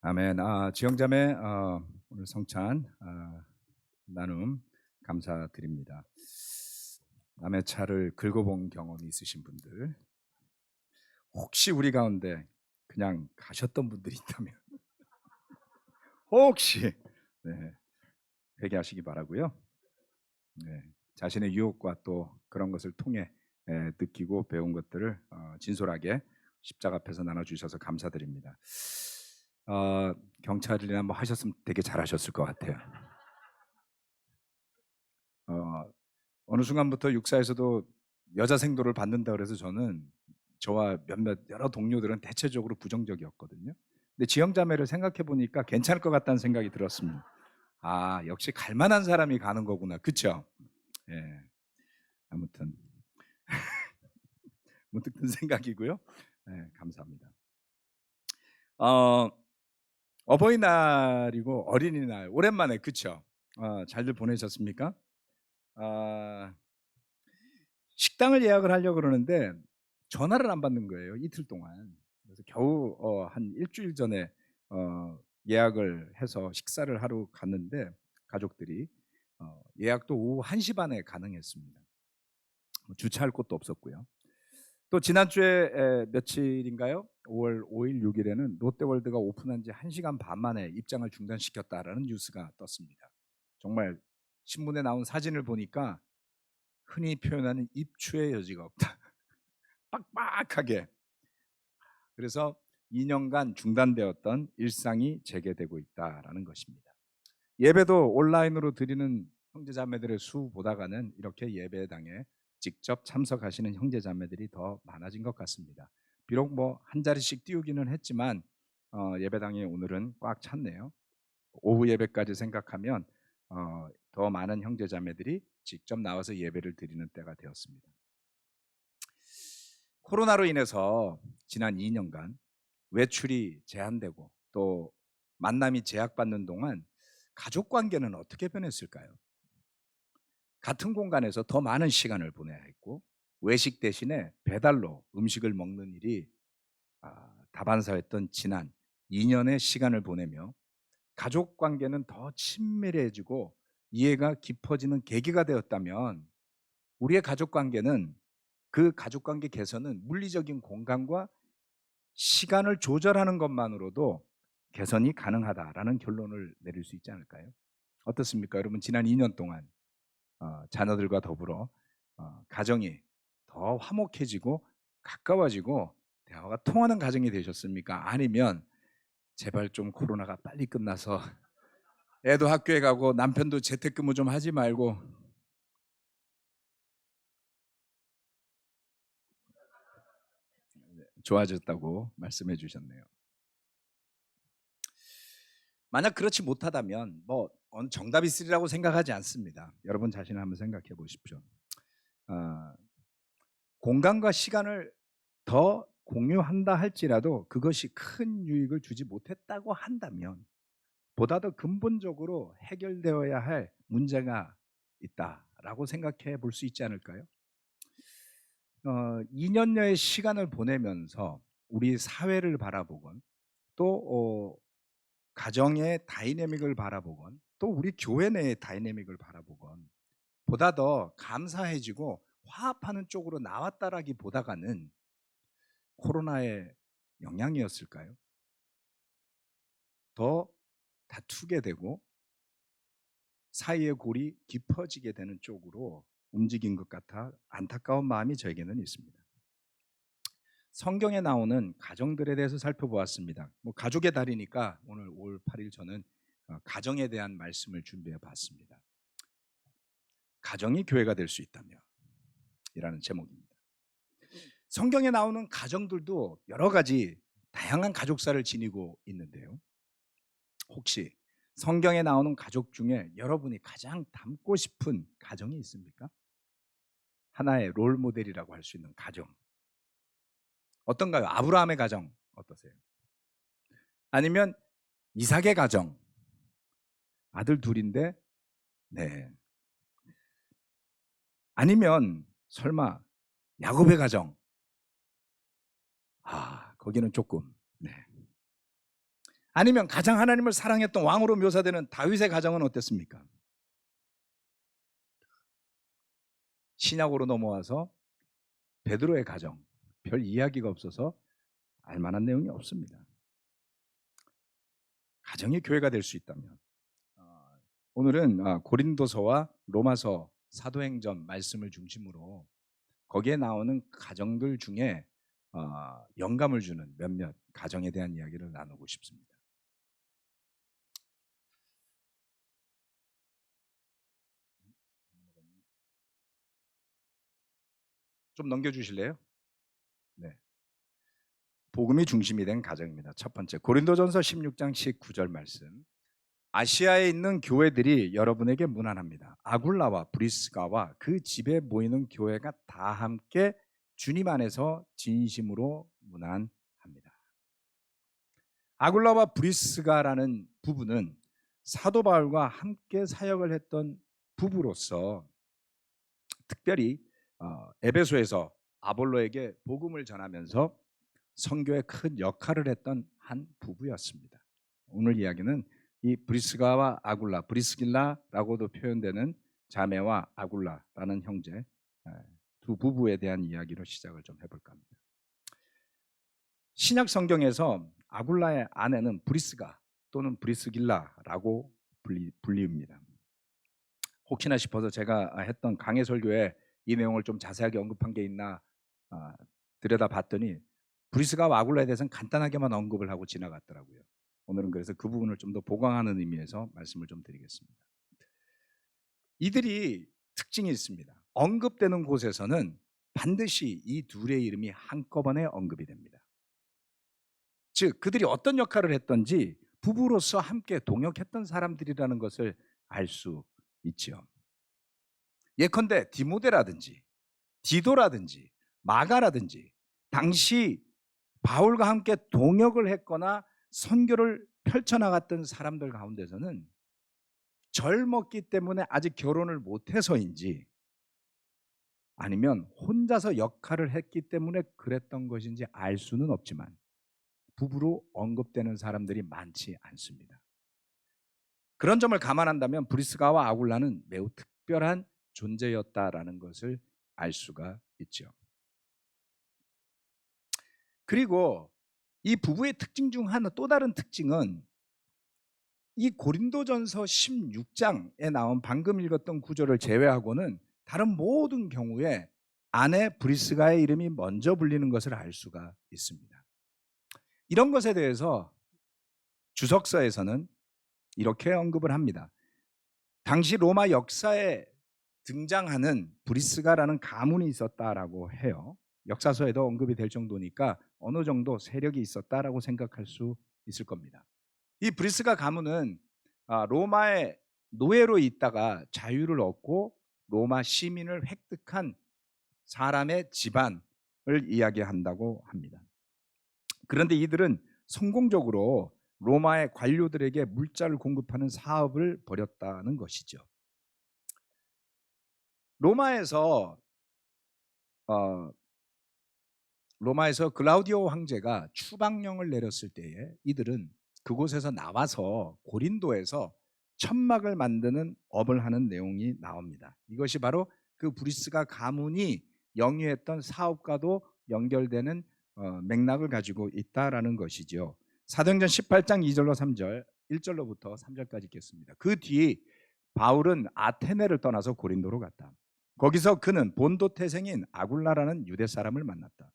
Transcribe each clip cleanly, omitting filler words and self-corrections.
아멘. 지영자매 오늘 성찬 나눔 감사드립니다. 남의 차를 긁어본 경험이 있으신 분들, 혹시 우리 가운데 그냥 가셨던 분들이 있다면 혹시 네, 회개하시기 바라고요. 네, 자신의 유혹과 또 그런 것을 통해 느끼고 배운 것들을 진솔하게 십자가 앞에서 나눠주셔서 감사드립니다. 경찰이나 뭐 하셨으면 되게 잘하셨을 것 같아요. 어, 어느 순간부터 육사에서도 여자 생도를 받는다 그래서 저와 몇몇 여러 동료들은 대체적으로 부정적이었거든요. 근데 지형자매를 생각해 보니까 괜찮을 것 같다는 생각이 들었습니다. 역시 갈 만한 사람이 가는 거구나. 그쵸? 예. 아무튼 문득 든 생각이고요. 예, 감사합니다. 어, 어버이날이고 어린이날 오랜만에 그쵸? 잘들 보내셨습니까? 아, 식당을 예약을 하려고 그러는데 전화를 안 받는 거예요, 이틀 동안. 그래서 겨우 한 일주일 전에 예약을 해서 식사를 하러 갔는데 가족들이 예약도 오후 1시 반에 가능했습니다. 뭐 주차할 곳도 없었고요. 또 지난주에 며칠인가요? 5월 5일, 6일에는 롯데월드가 오픈한 지 1시간 반 만에 입장을 중단시켰다라는 뉴스가 떴습니다. 정말 신문에 나온 사진을 보니까 흔히 표현하는 입추의 여지가 없다. 빡빡하게. 그래서 2년간 중단되었던 일상이 재개되고 있다라는 것입니다. 예배도 온라인으로 드리는 형제자매들의 수보다가는 이렇게 예배당에 직접 참석하시는 형제자매들이 더 많아진 것 같습니다. 비록 뭐 한 자리씩 띄우기는 했지만 예배당이 오늘은 꽉 찼네요. 오후 예배까지 생각하면 더 많은 형제자매들이 직접 나와서 예배를 드리는 때가 되었습니다. 코로나로 인해서 지난 2년간 외출이 제한되고 또 만남이 제약받는 동안 가족 관계는 어떻게 변했을까요? 같은 공간에서 더 많은 시간을 보내야 했고 외식 대신에 배달로 음식을 먹는 일이 다반사였던 지난 2년의 시간을 보내며 가족 관계는 더 친밀해지고 이해가 깊어지는 계기가 되었다면 우리의 가족 관계는 그 가족 관계 개선은 물리적인 공간과 시간을 조절하는 것만으로도 개선이 가능하다라는 결론을 내릴 수 있지 않을까요? 어떻습니까? 여러분 지난 2년 동안 자녀들과 더불어 가정이 더 화목해지고 가까워지고 대화가 통하는 가정이 되셨습니까? 아니면 제발 좀 코로나가 빨리 끝나서 애도 학교에 가고 남편도 재택근무 좀 하지 말고 좋아졌다고 말씀해 주셨네요. 만약 그렇지 못하다면 뭐 정답이 있으리라고 생각하지 않습니다. 여러분 자신을 한번 생각해 보십시오. 아, 공간과 시간을 더 공유한다 할지라도 그것이 큰 유익을 주지 못했다고 한다면 보다 더 근본적으로 해결되어야 할 문제가 있다라고 생각해 볼 수 있지 않을까요? 2년여의 시간을 보내면서 우리 사회를 바라보건 또 가정의 다이내믹을 바라보건 또 우리 교회 내의 다이내믹을 바라보건 보다 더 감사해지고 화합하는 쪽으로 나왔다라기보다가는 코로나의 영향이었을까요? 더 다투게 되고 사이의 골이 깊어지게 되는 쪽으로 움직인 것 같아 안타까운 마음이 저에게는 있습니다. 성경에 나오는 가정들에 대해서 살펴보았습니다. 뭐 가족의 달이니까 오늘 5월 8일 저는 가정에 대한 말씀을 준비해 봤습니다. 가정이 교회가 될 수 있다면 이라는 제목입니다. 성경에 나오는 가정들도 여러 가지 다양한 가족사를 지니고 있는데요. 혹시 성경에 나오는 가족 중에 여러분이 가장 닮고 싶은 가정이 있습니까? 하나의 롤 모델이라고 할 수 있는 가정. 어떤가요? 아브라함의 가정 어떠세요? 아니면 이삭의 가정. 아들 둘인데 네. 아니면 설마 야곱의 가정. 거기는 조금 네. 아니면 가장 하나님을 사랑했던 왕으로 묘사되는 다윗의 가정은 어땠습니까? 신약으로 넘어와서 베드로의 가정, 별 이야기가 없어서 알만한 내용이 없습니다. 가정이 교회가 될 수 있다면 오늘은 고린도서와 로마서, 사도행전 말씀을 중심으로 거기에 나오는 가정들 중에 영감을 주는 몇몇 가정에 대한 이야기를 나누고 싶습니다. 좀 넘겨주실래요? 네. 복음이 중심이 된 가정입니다. 첫 번째, 고린도전서 16장 19절 말씀. 아시아에 있는 교회들이 여러분에게 문안합니다. 아굴라와 브리스가와 그 집에 모이는 교회가 다 함께 주님 안에서 진심으로 문안합니다. 아굴라와 브리스가라는 부부는 사도 바울과 함께 사역을 했던 부부로서 특별히 에베소에서 아볼로에게 복음을 전하면서 선교에 큰 역할을 했던 한 부부였습니다. 오늘 이야기는 이 브리스가와 아굴라, 브리스길라라고도 표현되는 자매와 아굴라라는 형제 두 부부에 대한 이야기로 시작을 좀 해볼까 합니다. 신약 성경에서 아굴라의 아내는 브리스가 또는 브리스길라라고 불립니다. 혹시나 싶어서 제가 했던 강해 설교에 이 내용을 좀 자세하게 언급한 게 있나 들여다봤더니 브리스가와 아굴라에 대해서는 간단하게만 언급을 하고 지나갔더라고요. 오늘은 그래서 그 부분을 좀 더 보강하는 의미에서 말씀을 좀 드리겠습니다. 이들이 특징이 있습니다. 언급되는 곳에서는 반드시 이 둘의 이름이 한꺼번에 언급이 됩니다. 즉 그들이 어떤 역할을 했던지 부부로서 함께 동역했던 사람들이라는 것을 알 수 있죠. 예컨대 디모데라든지 디도라든지 마가라든지 당시 바울과 함께 동역을 했거나 선교를 펼쳐나갔던 사람들 가운데서는 젊었기 때문에 아직 결혼을 못해서인지 아니면 혼자서 역할을 했기 때문에 그랬던 것인지 알 수는 없지만 부부로 언급되는 사람들이 많지 않습니다. 그런 점을 감안한다면 브리스가와 아굴라는 매우 특별한 존재였다라는 것을 알 수가 있죠. 그리고 이 부부의 특징 중 하나, 또 다른 특징은 이 고린도전서 16장에 나온 방금 읽었던 구절을 제외하고는 다른 모든 경우에 아내 브리스가의 이름이 먼저 불리는 것을 알 수가 있습니다. 이런 것에 대해서 주석서에서는 이렇게 언급을 합니다. 당시 로마 역사에 등장하는 브리스가라는 가문이 있었다라고 해요. 역사서에도 언급이 될 정도니까 어느 정도 세력이 있었다라고 생각할 수 있을 겁니다. 이 브리스가 가문은 로마의 노예로 있다가 자유를 얻고 로마 시민을 획득한 사람의 집안을 이야기한다고 합니다. 그런데 이들은 성공적으로 로마의 관료들에게 물자를 공급하는 사업을 벌였다는 것이죠. 로마에서 글라우디오 황제가 추방령을 내렸을 때에 이들은 그곳에서 나와서 고린도에서 천막을 만드는 업을 하는 내용이 나옵니다. 이것이 바로 그 브리스가 가문이 영위했던 사업과도 연결되는 맥락을 가지고 있다라는 것이죠. 사도행전 18장 2절로 3절, 1절로부터 3절까지 읽겠습니다. 그 뒤 바울은 아테네를 떠나서 고린도로 갔다. 거기서 그는 본도 태생인 아굴라라는 유대 사람을 만났다.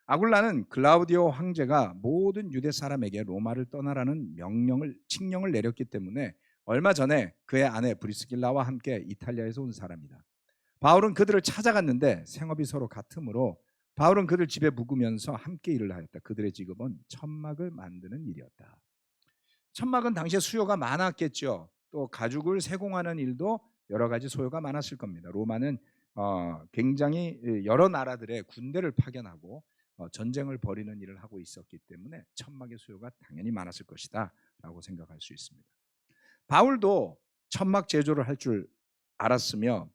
아굴라는 글라우디오 황제가 모든 유대 사람에게 로마를 떠나라는 칙령을 내렸기 때문에 얼마 전에 그의 아내 브리스길라와 함께 이탈리아에서 온 사람이다. 바울은 그들을 찾아갔는데 생업이 서로 같으므로 바울은 그들 집에 묵으면서 함께 일을 하였다. 그들의 직업은 천막을 만드는 일이었다. 천막은 당시에 수요가 많았겠죠. 또 가죽을 세공하는 일도 여러 가지 소요가 많았을 겁니다. 로마는 굉장히 여러 나라들의 군대를 파견하고 전쟁을 벌이는 일을 하고 있었기 때문에 천막의 수요가 당연히 많았을 것이다 라고 생각할 수 있습니다. 바울도 천막 제조를 할 줄 알았으며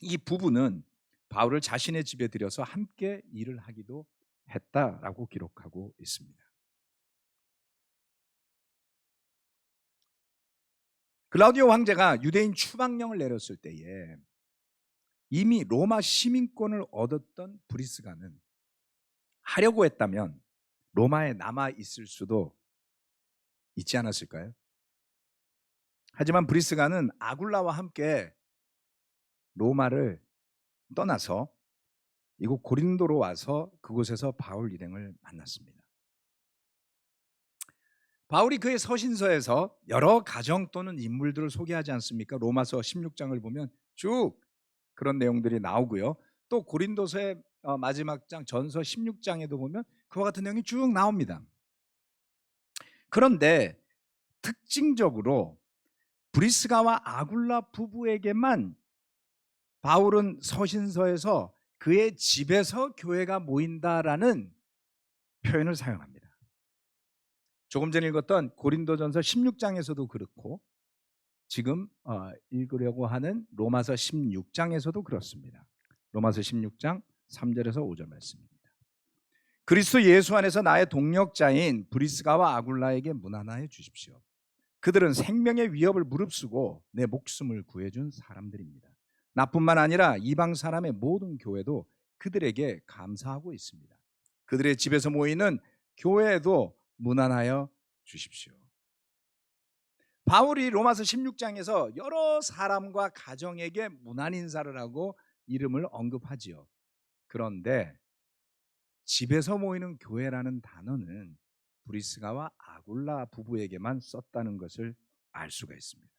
이 부부는 바울을 자신의 집에 들여서 함께 일을 하기도 했다라고 기록하고 있습니다. 글라우디오 황제가 유대인 추방령을 내렸을 때에 이미 로마 시민권을 얻었던 브리스가는 하려고 했다면 로마에 남아 있을 수도 있지 않았을까요? 하지만 브리스가는 아굴라와 함께 로마를 떠나서 이곳 고린도로 와서 그곳에서 바울 일행을 만났습니다. 바울이 그의 서신서에서 여러 가정 또는 인물들을 소개하지 않습니까? 로마서 16장을 보면 쭉 그런 내용들이 나오고요. 또 고린도서의 마지막 장 전서 16장에도 보면 그와 같은 내용이 쭉 나옵니다. 그런데 특징적으로 브리스가와 아굴라 부부에게만 바울은 서신서에서 그의 집에서 교회가 모인다라는 표현을 사용합니다. 조금 전에 읽었던 고린도전서 16장에서도 그렇고 지금 읽으려고 하는 로마서 16장에서도 그렇습니다. 로마서 16장 3절에서 5절 말씀입니다. 그리스도 예수 안에서 나의 동력자인 브리스가와 아굴라에게 문안하여 주십시오. 그들은 생명의 위협을 무릅쓰고 내 목숨을 구해준 사람들입니다. 나뿐만 아니라 이방 사람의 모든 교회도 그들에게 감사하고 있습니다. 그들의 집에서 모이는 교회에도 문안하여 주십시오. 바울이 로마서 16장에서 여러 사람과 가정에게 문안 인사를 하고 이름을 언급하지요. 그런데 집에서 모이는 교회라는 단어는 브리스가와 아굴라 부부에게만 썼다는 것을 알 수가 있습니다.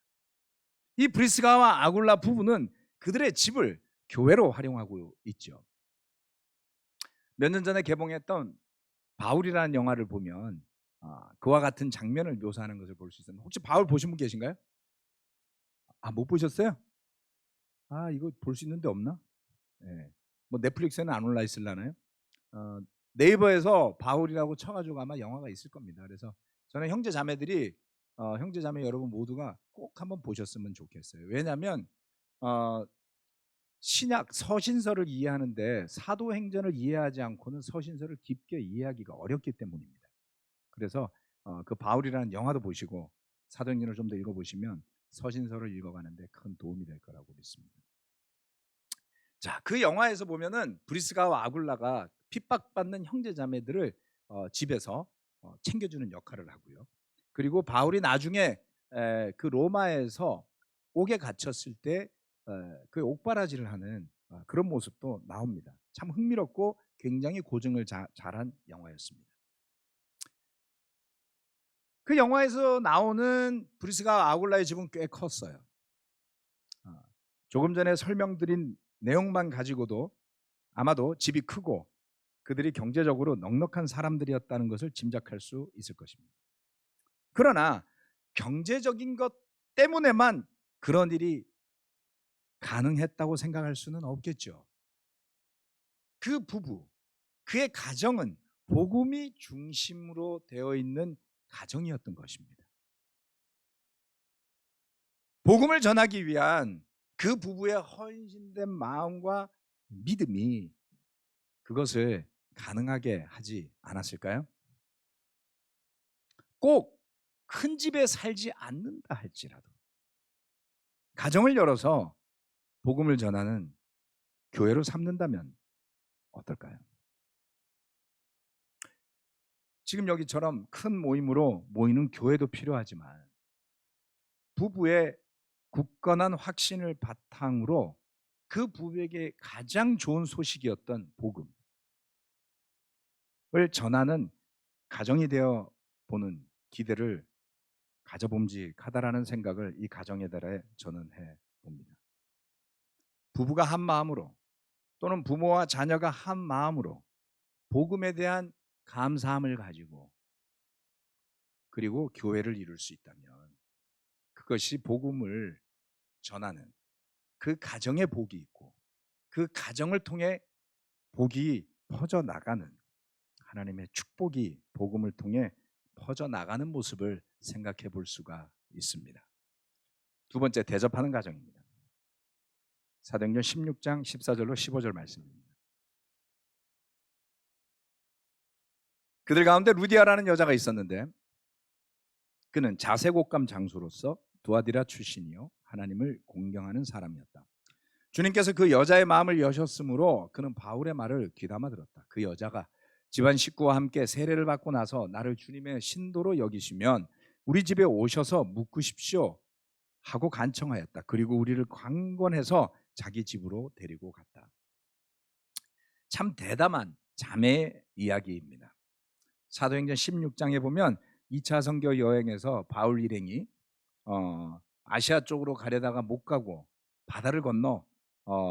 이 브리스가와 아굴라 부부는 그들의 집을 교회로 활용하고 있죠. 몇 년 전에 개봉했던 바울이라는 영화를 보면 그와 같은 장면을 묘사하는 것을 볼 수 있었는데 혹시 바울 보신 분 계신가요? 못 보셨어요? 이거 볼 수 있는데 없나? 네. 뭐 넷플릭스에는 안 올라 있을라나요? 네이버에서 바울이라고 쳐가지고 아마 영화가 있을 겁니다. 그래서 저는 형제 자매 여러분 모두가 꼭 한번 보셨으면 좋겠어요. 왜냐하면 신약 서신서를 이해하는데 사도행전을 이해하지 않고는 서신서를 깊게 이해하기가 어렵기 때문입니다. 그래서 그 바울이라는 영화도 보시고 사도행전을 좀 더 읽어보시면 서신서를 읽어가는데 큰 도움이 될 거라고 믿습니다. 자, 그 영화에서 보면은 브리스가와 아굴라가 핍박받는 형제자매들을 집에서 챙겨주는 역할을 하고요. 그리고 바울이 나중에 그 로마에서 옥에 갇혔을 때 그 옥바라지를 하는 그런 모습도 나옵니다. 참 흥미롭고 굉장히 고증을 잘한 영화였습니다. 그 영화에서 나오는 브리스가 아굴라의 집은 꽤 컸어요. 조금 전에 설명드린 내용만 가지고도 아마도 집이 크고 그들이 경제적으로 넉넉한 사람들이었다는 것을 짐작할 수 있을 것입니다. 그러나 경제적인 것 때문에만 그런 일이 가능했다고 생각할 수는 없겠죠. 그 부부, 그의 가정은 복음이 중심으로 되어 있는 가정이었던 것입니다. 복음을 전하기 위한 그 부부의 헌신된 마음과 믿음이 그것을 가능하게 하지 않았을까요? 꼭 큰 집에 살지 않는다 할지라도 가정을 열어서 복음을 전하는 교회로 삼는다면 어떨까요? 지금 여기처럼 큰 모임으로 모이는 교회도 필요하지만 부부의 굳건한 확신을 바탕으로 그 부부에게 가장 좋은 소식이었던 복음을 전하는 가정이 되어 보는 기대를 가져봄직하다라는 생각을 이 가정에 대해 저는 해봅니다. 부부가 한 마음으로 또는 부모와 자녀가 한 마음으로 복음에 대한 감사함을 가지고 그리고 교회를 이룰 수 있다면 그것이 복음을 전하는 그 가정에 복이 있고 그 가정을 통해 복이 퍼져나가는 하나님의 축복이 복음을 통해 퍼져나가는 모습을 생각해 볼 수가 있습니다. 두 번째, 대접하는 가정입니다. 사도행전 16장 14절로 15절 말씀입니다. 그들 가운데 루디아라는 여자가 있었는데 그는 자색옥감 장수로서 두아디라 출신이요 하나님을 공경하는 사람이었다. 주님께서 그 여자의 마음을 여셨으므로 그는 바울의 말을 귀담아 들었다. 그 여자가 집안 식구와 함께 세례를 받고 나서 나를 주님의 신도로 여기시면 우리 집에 오셔서 묵으십시오 하고 간청하였다. 그리고 우리를 강권해서 자기 집으로 데리고 갔다. 참 대담한 자매의 이야기입니다. 사도행전 16장에 보면 2차 선교 여행에서 바울 일행이 아시아 쪽으로 가려다가 못 가고 바다를 건너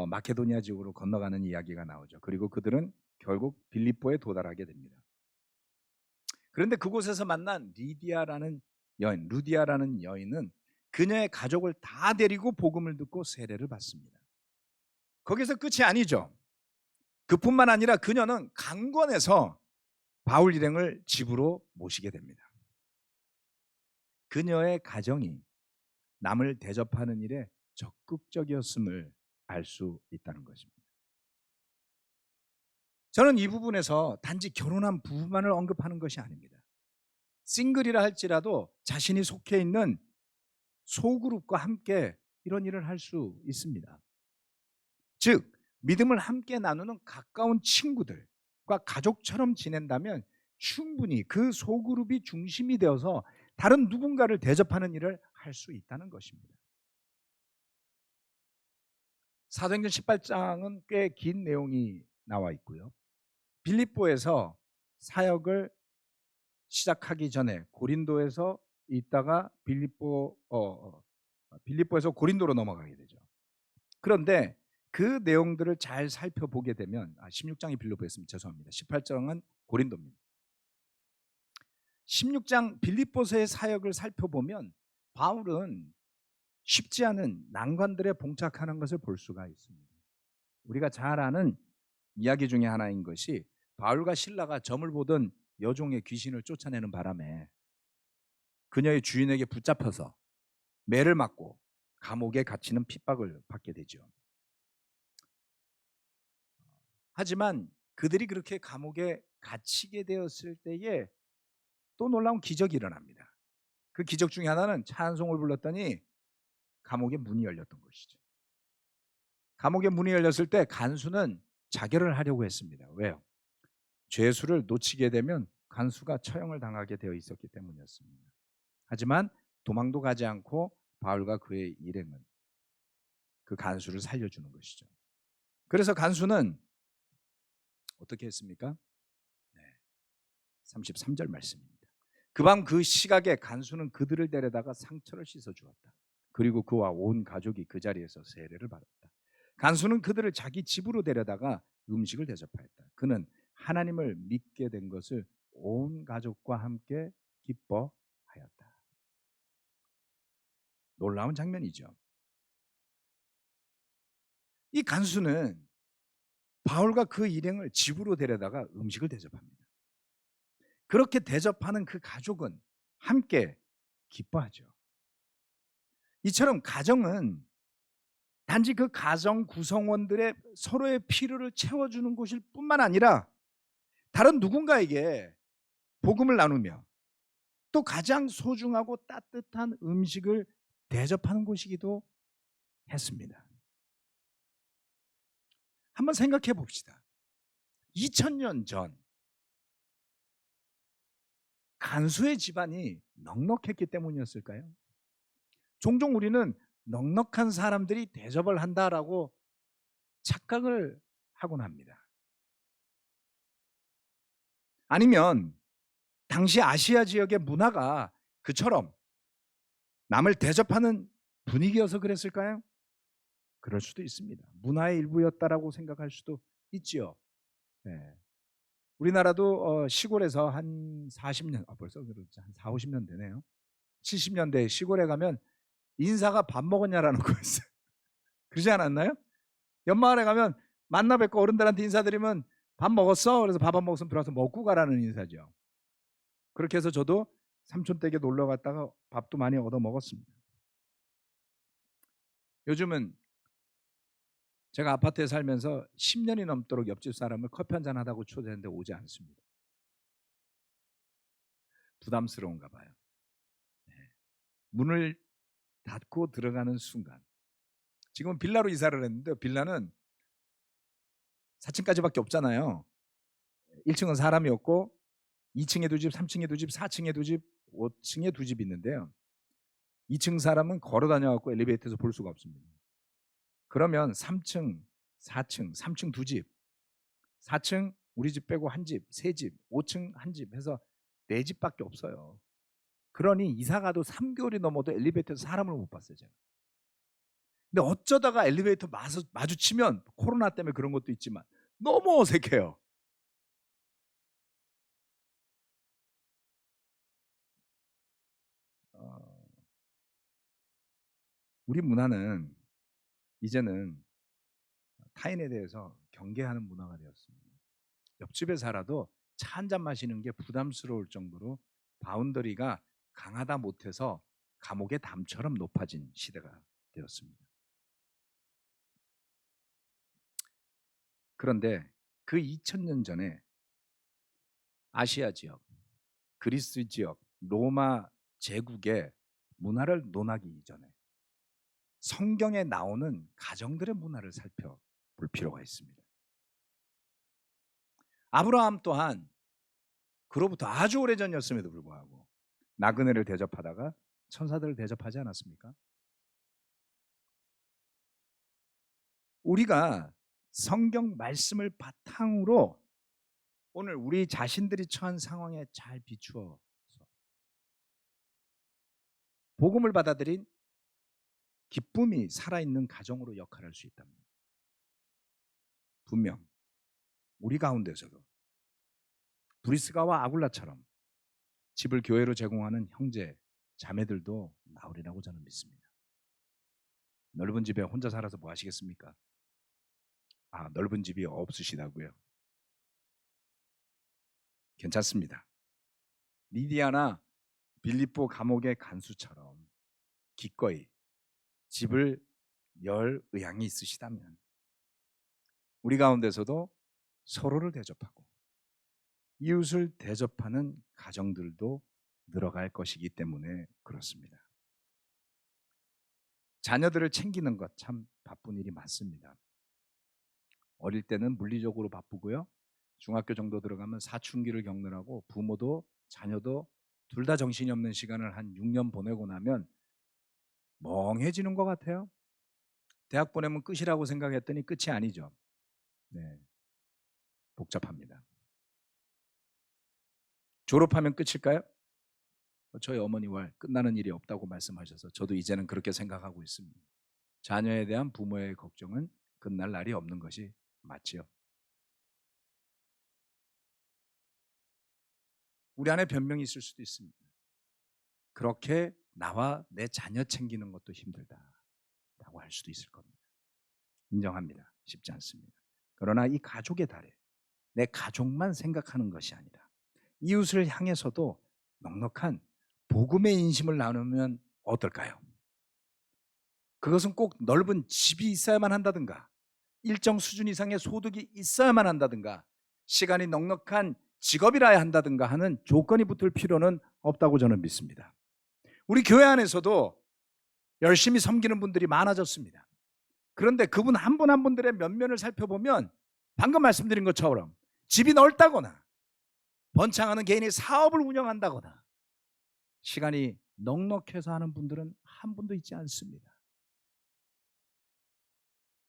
마케도니아 지역으로 건너가는 이야기가 나오죠. 그리고 그들은 결국 빌립보에 도달하게 됩니다. 그런데 그곳에서 만난 루디아라는 여인은 그녀의 가족을 다 데리고 복음을 듣고 세례를 받습니다. 거기서 끝이 아니죠. 그뿐만 아니라 그녀는 강권해서 바울 일행을 집으로 모시게 됩니다. 그녀의 가정이 남을 대접하는 일에 적극적이었음을 알 수 있다는 것입니다. 저는 이 부분에서 단지 결혼한 부부만을 언급하는 것이 아닙니다. 싱글이라 할지라도 자신이 속해 있는 소그룹과 함께 이런 일을 할 수 있습니다. 즉 믿음을 함께 나누는 가까운 친구들과 가족처럼 지낸다면 충분히 그 소그룹이 중심이 되어서 다른 누군가를 대접하는 일을 할 수 있다는 것입니다. 사도행전 18장은 꽤 긴 내용이 나와 있고요. 빌립보에서 사역을 시작하기 전에 고린도에서 있다가 빌립보에서 고린도로 넘어가게 되죠. 그런데 그 내용들을 잘 살펴보게 되면 16장이 빌립보였습니다. 죄송합니다. 18장은 고린도입니다. 16장 빌립보서의 사역을 살펴보면 바울은 쉽지 않은 난관들에 봉착하는 것을 볼 수가 있습니다. 우리가 잘 아는 이야기 중에 하나인 것이 바울과 실라가 점을 보던 여종의 귀신을 쫓아내는 바람에 그녀의 주인에게 붙잡혀서 매를 맞고 감옥에 갇히는 핍박을 받게 되죠. 하지만 그들이 그렇게 감옥에 갇히게 되었을 때에 또 놀라운 기적이 일어납니다. 그 기적 중에 하나는 찬송을 불렀더니 감옥의 문이 열렸던 것이죠. 감옥의 문이 열렸을 때 간수는 자결을 하려고 했습니다. 왜요? 죄수를 놓치게 되면 간수가 처형을 당하게 되어 있었기 때문이었습니다. 하지만 도망도 가지 않고 바울과 그의 일행은 그 간수를 살려주는 것이죠. 그래서 간수는 어떻게 했습니까? 33절 말씀입니다. 그 밤 그 시각에 간수는 그들을 데려다가 상처를 씻어 주었다. 그리고 그와 온 가족이 그 자리에서 세례를 받았다. 간수는 그들을 자기 집으로 데려다가 음식을 대접하였다. 그는 하나님을 믿게 된 것을 온 가족과 함께 기뻐하였다. 놀라운 장면이죠. 이 간수는 바울과 그 일행을 집으로 데려다가 음식을 대접합니다. 그렇게 대접하는 그 가족은 함께 기뻐하죠. 이처럼 가정은 단지 그 가정 구성원들의 서로의 필요를 채워주는 곳일 뿐만 아니라 다른 누군가에게 복음을 나누며 또 가장 소중하고 따뜻한 음식을 대접하는 곳이기도 했습니다. 한번 생각해 봅시다. 2000년 전 간수의 집안이 넉넉했기 때문이었을까요? 종종 우리는 넉넉한 사람들이 대접을 한다라고 착각을 하곤 합니다. 아니면 당시 아시아 지역의 문화가 그처럼 남을 대접하는 분위기여서 그랬을까요? 그럴 수도 있습니다. 문화의 일부였다라고 생각할 수도 있지요. 네. 우리나라도 시골에서 한 40년, 벌써 그렇죠. 한 4, 50년 되네요. 70년대 시골에 가면 인사가 밥 먹었냐라는 거였어요. 그러지 않았나요? 연마을에 가면 만나 뵙고 어른들한테 인사드리면 밥 먹었어? 그래서 밥 안 먹었으면 들어와서 먹고 가라는 인사죠. 그렇게 해서 저도 삼촌 댁에 놀러 갔다가 밥도 많이 얻어 먹었습니다. 요즘은 제가 아파트에 살면서 10년이 넘도록 옆집 사람을 커피 한잔 하다고 초대했는데 오지 않습니다. 부담스러운가 봐요. 문을 닫고 들어가는 순간, 지금은 빌라로 이사를 했는데 빌라는 4층까지밖에 없잖아요. 1층은 사람이 없고 2층에 두 집, 3층에 두 집, 4층에 두 집, 5층에 두 집 있는데요. 2층 사람은 걸어 다녀갖고 엘리베이터에서 볼 수가 없습니다. 그러면 3층, 4층, 3층 두 집, 4층 우리 집 빼고 한 집, 세 집, 5층 한 집 해서 네 집밖에 없어요. 그러니 이사 가도 3개월이 넘어도 엘리베이터에서 사람을 못 봤어요, 제가. 근데 어쩌다가 엘리베이터 마주치면 코로나 때문에 그런 것도 있지만 너무 어색해요. 우리 문화는 이제는 타인에 대해서 경계하는 문화가 되었습니다. 옆집에 살아도 차 한 잔 마시는 게 부담스러울 정도로 바운더리가 강하다 못해서 감옥의 담처럼 높아진 시대가 되었습니다. 그런데 그 2000년 전에 아시아 지역, 그리스 지역, 로마 제국의 문화를 논하기 이전에 성경에 나오는 가정들의 문화를 살펴볼 필요가 있습니다. 아브라함 또한 그로부터 아주 오래전이었음에도 불구하고 나그네를 대접하다가 천사들을 대접하지 않았습니까? 우리가 성경 말씀을 바탕으로 오늘 우리 자신들이 처한 상황에 잘 비추어서 복음을 받아들인 기쁨이 살아있는 가정으로 역할할 수 있다면 분명 우리 가운데서도 브리스가와 아굴라처럼 집을 교회로 제공하는 형제, 자매들도 나오리라고 저는 믿습니다. 넓은 집에 혼자 살아서 뭐 하시겠습니까? 넓은 집이 없으시다고요? 괜찮습니다. 리디아나 빌립보 감옥의 간수처럼 기꺼이 집을 열 의향이 있으시다면 우리 가운데서도 서로를 대접하고 이웃을 대접하는 가정들도 늘어갈 것이기 때문에 그렇습니다. 자녀들을 챙기는 것 참 바쁜 일이 많습니다. 어릴 때는 물리적으로 바쁘고요. 중학교 정도 들어가면 사춘기를 겪느라고 부모도 자녀도 둘 다 정신이 없는 시간을 한 6년 보내고 나면 멍해지는 것 같아요. 대학 보내면 끝이라고 생각했더니 끝이 아니죠. 네, 복잡합니다. 졸업하면 끝일까요? 저희 어머니와 끝나는 일이 없다고 말씀하셔서 저도 이제는 그렇게 생각하고 있습니다. 자녀에 대한 부모의 걱정은 끝날 날이 없는 것이 맞지요. 우리 안에 변명이 있을 수도 있습니다. 그렇게 나와 내 자녀 챙기는 것도 힘들다라고 할 수도 있을 겁니다. 인정합니다. 쉽지 않습니다. 그러나 이 가족의 달에 내 가족만 생각하는 것이 아니라 이웃을 향해서도 넉넉한 복음의 인심을 나누면 어떨까요? 그것은 꼭 넓은 집이 있어야만 한다든가 일정 수준 이상의 소득이 있어야만 한다든가 시간이 넉넉한 직업이라야 한다든가 하는 조건이 붙을 필요는 없다고 저는 믿습니다. 우리 교회 안에서도 열심히 섬기는 분들이 많아졌습니다. 그런데 그분 한 분 한 분들의 면면을 살펴보면 방금 말씀드린 것처럼 집이 넓다거나 번창하는 개인이 사업을 운영한다거나 시간이 넉넉해서 하는 분들은 한 분도 있지 않습니다.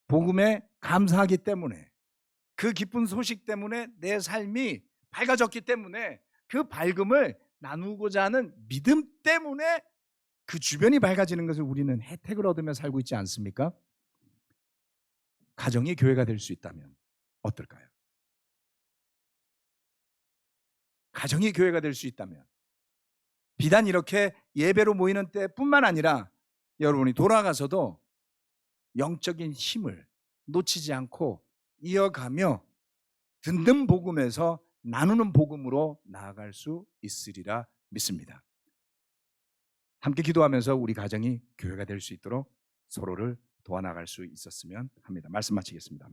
복음에 감사하기 때문에 그 기쁜 소식 때문에 내 삶이 밝아졌기 때문에 그 밝음을 나누고자 하는 믿음 때문에 그 주변이 밝아지는 것을 우리는 혜택을 얻으며 살고 있지 않습니까? 가정이 교회가 될 수 있다면 어떨까요? 가정이 교회가 될 수 있다면 비단 이렇게 예배로 모이는 때뿐만 아니라 여러분이 돌아가서도 영적인 힘을 놓치지 않고 이어가며 듣는 복음에서 나누는 복음으로 나아갈 수 있으리라 믿습니다. 함께 기도하면서 우리 가정이 교회가 될 수 있도록 서로를 도와나갈 수 있었으면 합니다. 말씀 마치겠습니다.